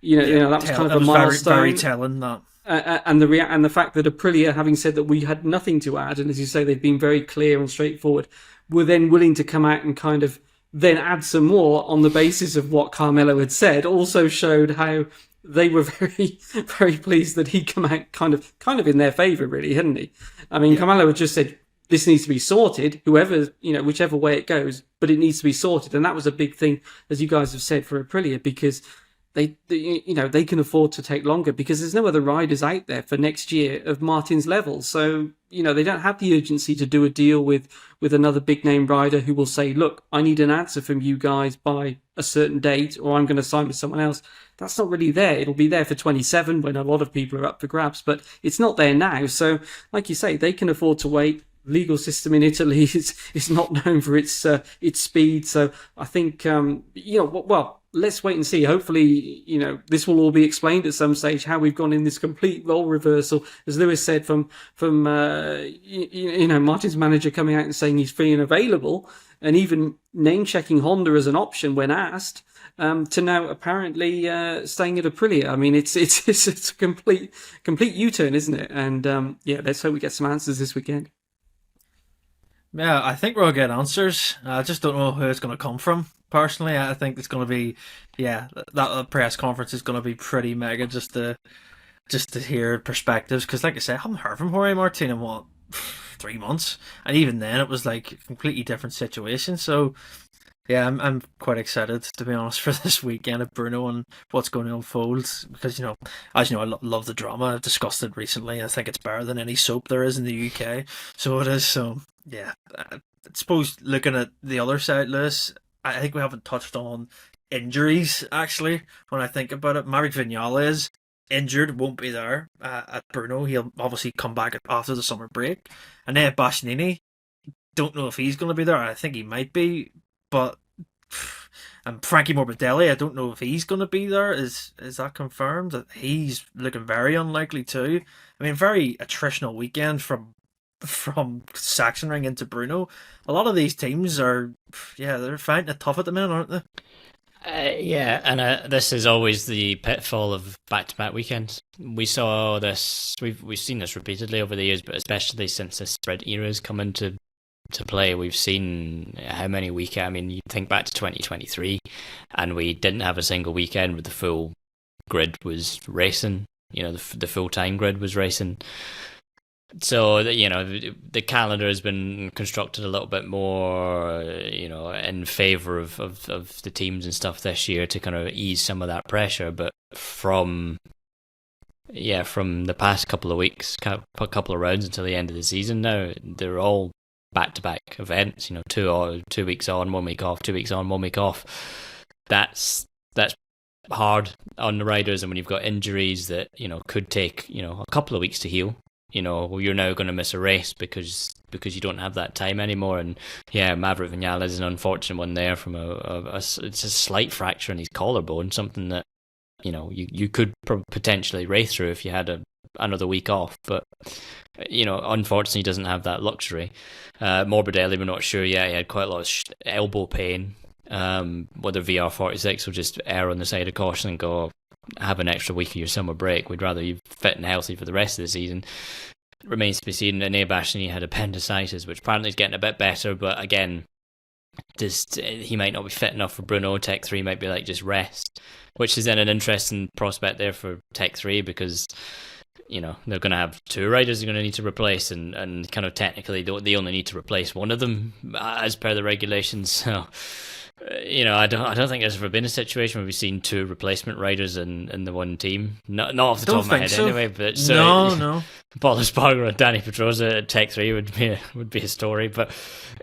that was kind of a milestone. Very telling, that. And the fact that Aprilia, having said that we had nothing to add, and as you say, they've been very clear and straightforward, were then willing to come out and kind of then add some more on the basis of what Carmelo had said, also showed how they were very, very pleased that he'd come out kind of in their favour, really, hadn't he? I mean, Carmelo had just said, this needs to be sorted, whichever way it goes, but it needs to be sorted. And that was a big thing, as you guys have said, for Aprilia, because they can afford to take longer, because there's no other riders out there for next year of Martin's level. So, they don't have the urgency to do a deal with another big name rider who will say, look, I need an answer from you guys by a certain date, or I'm going to sign with someone else. That's not really there. It'll be there for 27 when a lot of people are up for grabs, but it's not there now. So, like you say, they can afford to wait. Legal system in Italy is not known for its speed. So I think, let's wait and see. Hopefully, this will all be explained at some stage, how we've gone in this complete role reversal, as Lewis said, from Martin's manager coming out and saying he's free and available, and even name checking Honda as an option when asked, to now apparently staying at Aprilia. I mean, it's a complete U-turn, isn't it? And let's hope we get some answers this weekend. Yeah, I think we'll get answers. I just don't know who it's going to come from. Personally, I think it's going to be, that press conference is going to be pretty mega just to hear perspectives. Because, like I said, I haven't heard from Jorge Martin in 3 months, and even then it was like a completely different situation. So, yeah, I'm quite excited, to be honest, for this weekend at Brno and what's going to unfold. Because, as you know, I love the drama. I've discussed it recently. I think it's better than any soap there is in the UK. So it is. So, yeah, I suppose looking at the other side, Lewis, I think we haven't touched on injuries, actually, when I think about it. Maverick Vinales is injured, won't be there at Brno. He'll obviously come back after the summer break. And then Bastianini, don't know if he's going to be there. I think he might be. But and Frankie Morbidelli, I don't know if he's going to be there. Is that confirmed? He's looking very unlikely too. I mean, very attritional weekend from Sachsenring into Brno. A lot of these teams are, they're finding it tough at the minute, aren't they? And this is always the pitfall of back-to-back weekends. We saw this, we've seen this repeatedly over the years, but especially since this sprint era has come into play, we've seen how many weekends. I mean, you think back to 2023, and we didn't have a single weekend where the full grid was racing. The full-time grid was racing. So, the calendar has been constructed a little bit more, in favour of the teams and stuff this year to kind of ease some of that pressure. But from the past couple of weeks, couple of rounds until the end of the season now, they're all back-to-back events, 2 weeks on, 1 week off, 2 weeks on, 1 week off. That's hard on the riders, and when you've got injuries that, could take, a couple of weeks to heal, you're now going to miss a race because you don't have that time anymore. And Maverick Vinales is an unfortunate one there from it's a slight fracture in his collarbone, something that you could potentially race through if you had another week off. But Unfortunately, he doesn't have that luxury. Morbidelli, we're not sure yet. He had quite a lot of elbow pain. Whether VR46 will just err on the side of caution and go have an extra week of your summer break. We'd rather you fit and healthy for the rest of the season. Remains to be seen. And Bastianini had appendicitis, which apparently is getting a bit better, but again, he might not be fit enough for Brno. Tech 3 might be like just rest, which is then an interesting prospect there for Tech 3 because they're going to have two riders they're going to need to replace, and kind of technically they only need to replace one of them as per the regulations. So I don't think there's ever been a situation where we've seen two replacement riders in the one team. Not off the top of my head anyway. But no. Paul Espargaro and Danny Pedrosa at Tech 3 would be a story. But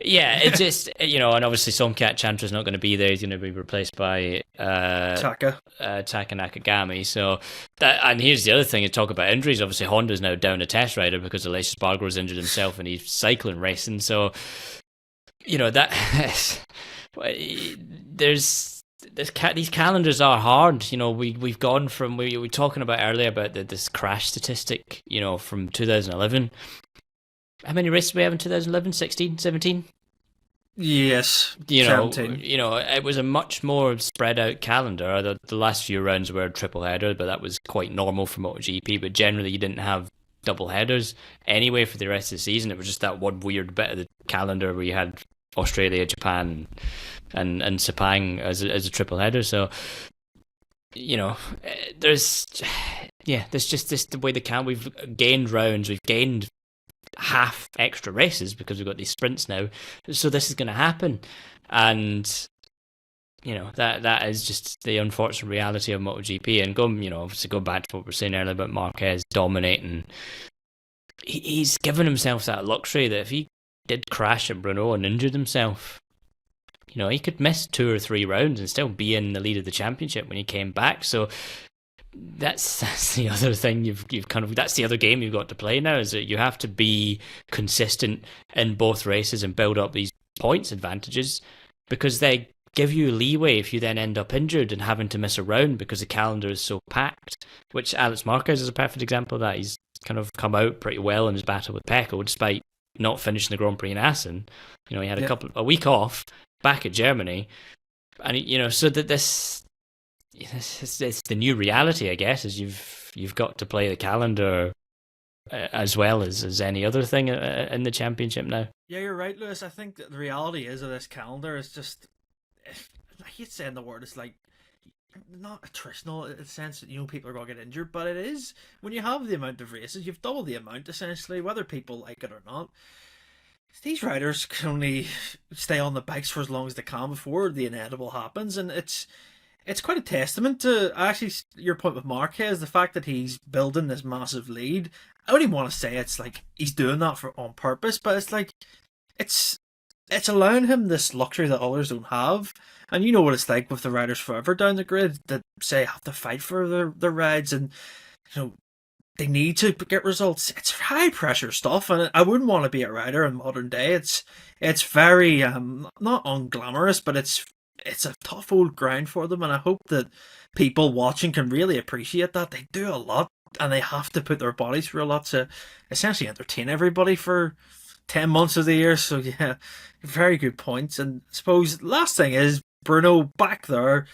yeah, it's just and obviously Somkat Chantra's not going to be there. He's going to be replaced by Taka Nakagami. So and here's the other thing: is talk about injuries. Obviously, Honda's now down a test rider because Alex Espargaro's injured himself and he's cycling racing. So that. These calendars are hard. We've gone from we were talking about earlier about this crash statistic. From 2011. How many races do we have in 2011? 16, 17? Yes. 17. It was a much more spread out calendar. The last few rounds were a triple header, but that was quite normal for MotoGP. But generally, you didn't have double headers anyway for the rest of the season. It was just that one weird bit of the calendar where you had Australia, Japan, and Sepang as a triple header. So there's just this the way we've gained rounds, we've gained half extra races because we've got these sprints now. So this is going to happen, and that is just the unfortunate reality of MotoGP. And obviously go back to what we were saying earlier about Marquez dominating. He's given himself that luxury that if he did crash at Brno and injured himself, he could miss 2 or 3 rounds and still be in the lead of the championship when he came back. So that's the other thing you've that's the other game you've got to play now, is that you have to be consistent in both races and build up these points advantages, because they give you leeway if you then end up injured and having to miss a round because the calendar is so packed, which Alex Marquez is a perfect example of that. He's kind of come out pretty well in his battle with Pecco despite not finishing the Grand Prix in Assen. He had a week off back at Germany, and so that this is the new reality, I guess, is you've got to play the calendar as well as any other thing in the championship now. Yeah, you're right, Lewis. I think that the reality of this calendar is just, I hate saying the word, it's like not attritional in the sense that people are going to get injured, but it is. When you have the amount of races, you've doubled the amount essentially, whether people like it or not. These riders can only stay on the bikes for as long as they can before the inevitable happens, and it's quite a testament to actually your point with Marquez, the fact that he's building this massive lead. I don't even want to say it's like he's doing that on purpose, but it's like it's allowing him this luxury that others don't have. And you know what it's like with the riders forever down the grid that say have to fight for their rides, and they need to get results. It's high pressure stuff, and I wouldn't want to be a rider in modern day. It's very not unglamorous, but it's a tough old grind for them, and I hope that people watching can really appreciate that. They do a lot, and they have to put their bodies through a lot to essentially entertain everybody for 10 months of the year. So yeah, very good points. And I suppose last thing is Brno back there,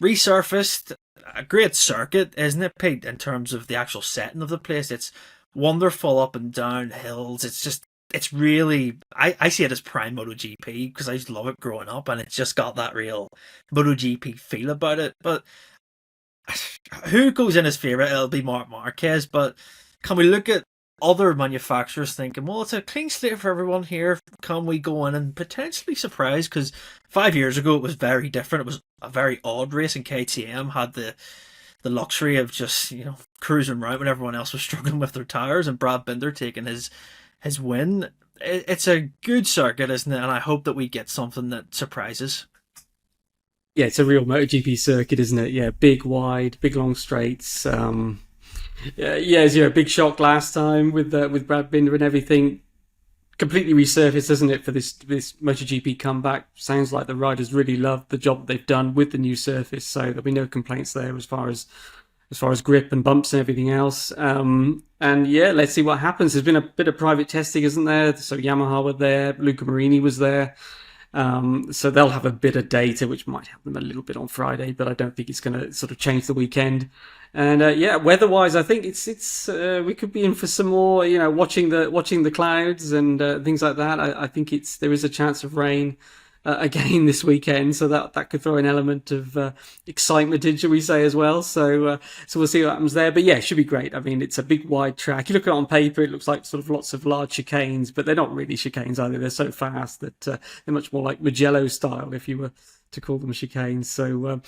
resurfaced, a great circuit, isn't it, Pete, in terms of the actual setting of the place? It's wonderful up and down hills. It's really, I see it as prime MotoGP because I used to love it growing up, and it's just got that real MotoGP feel about it. But who goes in as favourite? It'll be Marc Marquez, but can we look at other manufacturers thinking, well, it's a clean slate for everyone here, can we go in and potentially surprise? Because 5 years ago it was very different. It was a very odd race, and KTM had the luxury of just cruising around when everyone else was struggling with their tyres, and Brad Binder taking his win. It's a good circuit, isn't it? And I hope that we get something that surprises. Yeah, it's a real MotoGP circuit, isn't it? Yeah, big, wide, big, long straights. A big shock last time with Brad Binder and everything. Completely resurfaced, doesn't it, for this MotoGP comeback? Sounds like the riders really love the job that they've done with the new surface, so there'll be no complaints there as far as as far as grip and bumps and everything else. And yeah, let's see what happens. There's been a bit of private testing, isn't there? So Yamaha were there, Luca Marini was there. So they'll have a bit of data, which might help them a little bit on Friday, but I don't think it's going to sort of change the weekend. And yeah, weather-wise, I think it's we could be in for some more, watching the clouds and things like that. I think there is a chance of rain again this weekend, so that could throw an element of excitement in, shall we say, as well. So we'll see what happens there. But yeah, it should be great. I mean, it's a big wide track. You look at it on paper, it looks like sort of lots of large chicanes, but they're not really chicanes either. They're so fast that they're much more like Mugello style, if you were to call them chicanes. So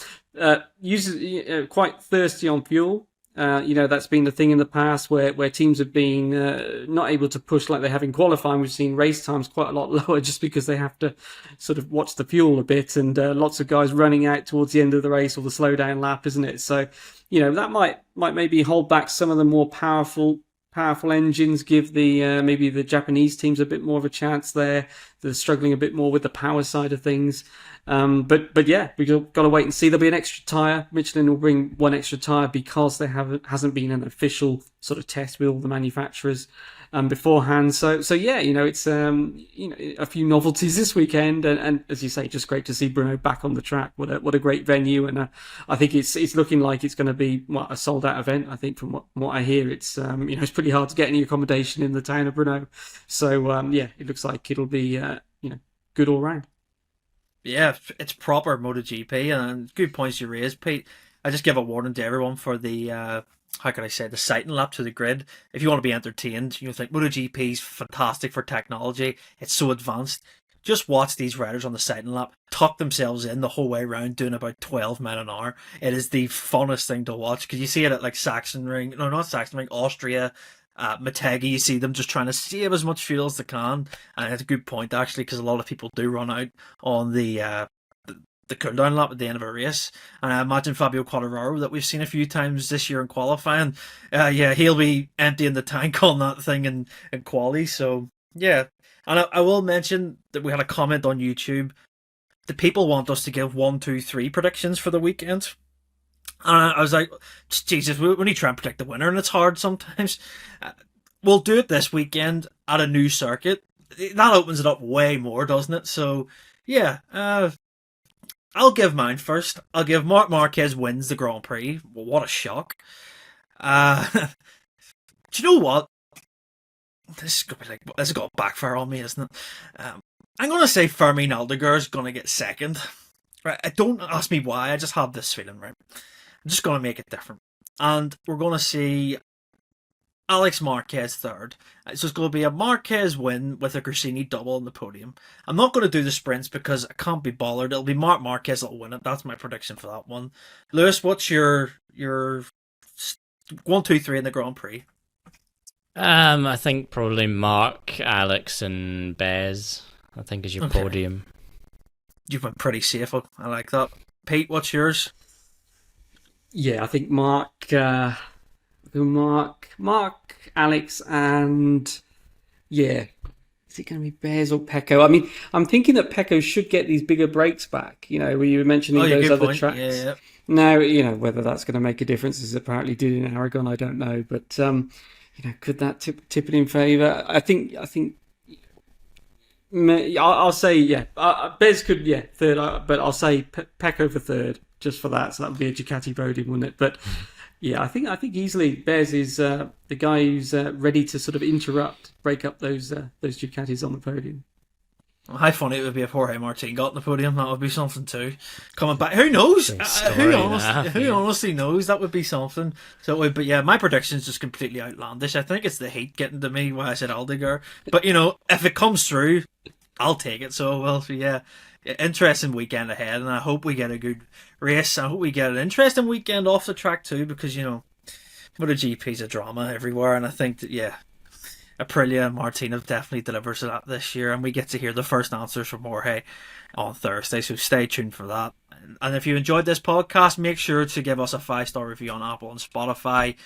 quite thirsty on fuel. That's been the thing in the past where teams have been not able to push like they have in qualifying. We've seen race times quite a lot lower just because they have to sort of watch the fuel a bit, and lots of guys running out towards the end of the race or the slowdown lap, isn't it? So, that might maybe hold back some of the more powerful engines, give the maybe the Japanese teams a bit more of a chance there. They're struggling a bit more with the power side of things. But yeah, we've got to wait and see. There'll be an extra tyre. Michelin will bring one extra tyre because hasn't been an official sort of test with all the manufacturers beforehand. So yeah, it's a few novelties this weekend, and as you say, just great to see Brno back on the track. What a great venue, and I think it's looking like it's going to be a sold out event. I think from what I hear, it's it's pretty hard to get any accommodation in the town of Brno. So yeah, it looks like it'll be good all round. Yeah, it's proper MotoGP, and good points you raised, Pete. I just give a warning to everyone for the how can I say, the sighting lap to the grid. If you want to be entertained, you think MotoGP is fantastic for technology. It's so advanced. Just watch these riders on the sighting lap tuck themselves in the whole way around, doing about 12 miles an hour. It is the funnest thing to watch, because you see it at like Sachsenring, no, not Sachsenring, Austria. Motegi, you see them just trying to save as much fuel as they can, and it's a good point actually, because a lot of people do run out on the cooldown lap at the end of a race. And I imagine Fabio Quartararo, that we've seen a few times this year in qualifying, he'll be emptying the tank on that thing in quali. So yeah, and I will mention that we had a comment on YouTube. The people want us to give 1, 2, 3 predictions for the weekend. And I was like, Jesus, we need to try and predict the winner, and it's hard sometimes. We'll do it this weekend at a new circuit. That opens it up way more, doesn't it? So, yeah, I'll give mine first. I'll give Marc Marquez wins the Grand Prix. Well, what a shock. Do you know what? This is going to backfire on me, isn't it? I'm going to say Fermin Aldeguer is going to get second. Right? Don't ask me why. I just have this feeling, right? I'm just going to make it different. And we're going to see Alex Marquez third. So it's going to be a Marquez win with a Gresini double on the podium. I'm not going to do the sprints because I can't be bothered. It'll be Marc Marquez that'll win it. That's my prediction for that one. Lewis, what's your 1, 2, 3 in the Grand Prix? I think probably Mark, Alex, and Bez, I think, is your podium. You've been pretty safe. I like that. Pete, what's yours? Yeah, I think Mark, Alex, and yeah, is it going to be Bez or Pecco? I mean, I'm thinking that Pecco should get these bigger breaks back. Where you were mentioning those other tracks. Yeah. Now, whether that's going to make a difference, as it apparently did in Aragon, I don't know. But could that tip it in favour? I think. I'll say Bez could third, but I'll say Pecco for third just for that. So that would be a Ducati podium, wouldn't it? But yeah, I think easily Bez is the guy who's ready to sort of break up those Ducatis on the podium. Well, how funny it would be if Jorge Martin got on the podium. That would be something too. Coming back, who knows? Who honestly knows? That would be something. So, but yeah, my prediction is just completely outlandish. I think it's the heat getting to me when I said Aldeguer. But if it comes through, I'll take it. So, well, yeah, interesting weekend ahead, and I hope we get a good race. I hope we get an interesting weekend off the track too, because MotoGP's a drama everywhere, and I think that Aprilia and Martin have definitely delivered to that this year, and we get to hear the first answers from Jorge on Thursday, so stay tuned for that. And if you enjoyed this podcast, make sure to give us a 5-star review on Apple and Spotify.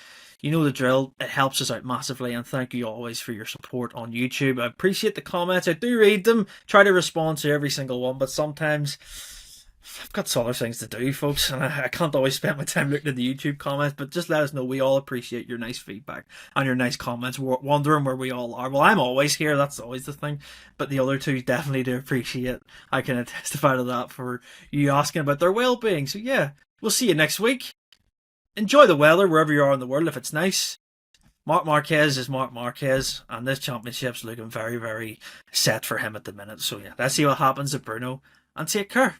You know the drill. It helps us out massively, and thank you always for your support on YouTube. I appreciate the comments. I do read them, try to respond to every single one, but sometimes I've got other things to do, folks, and I can't always spend my time looking at the YouTube comments, but just let us know. We all appreciate your nice feedback and your nice comments. We're wondering where we all are. Well, I'm always here, that's always the thing, but the other two definitely do appreciate. I can testify to that for you asking about their well-being. So yeah, we'll see you next week. Enjoy the weather wherever you are in the world if it's nice. Marc Marquez is Marc Marquez, and this championship's looking very, very set for him at the minute. So yeah, let's see what happens at Brno, and take care.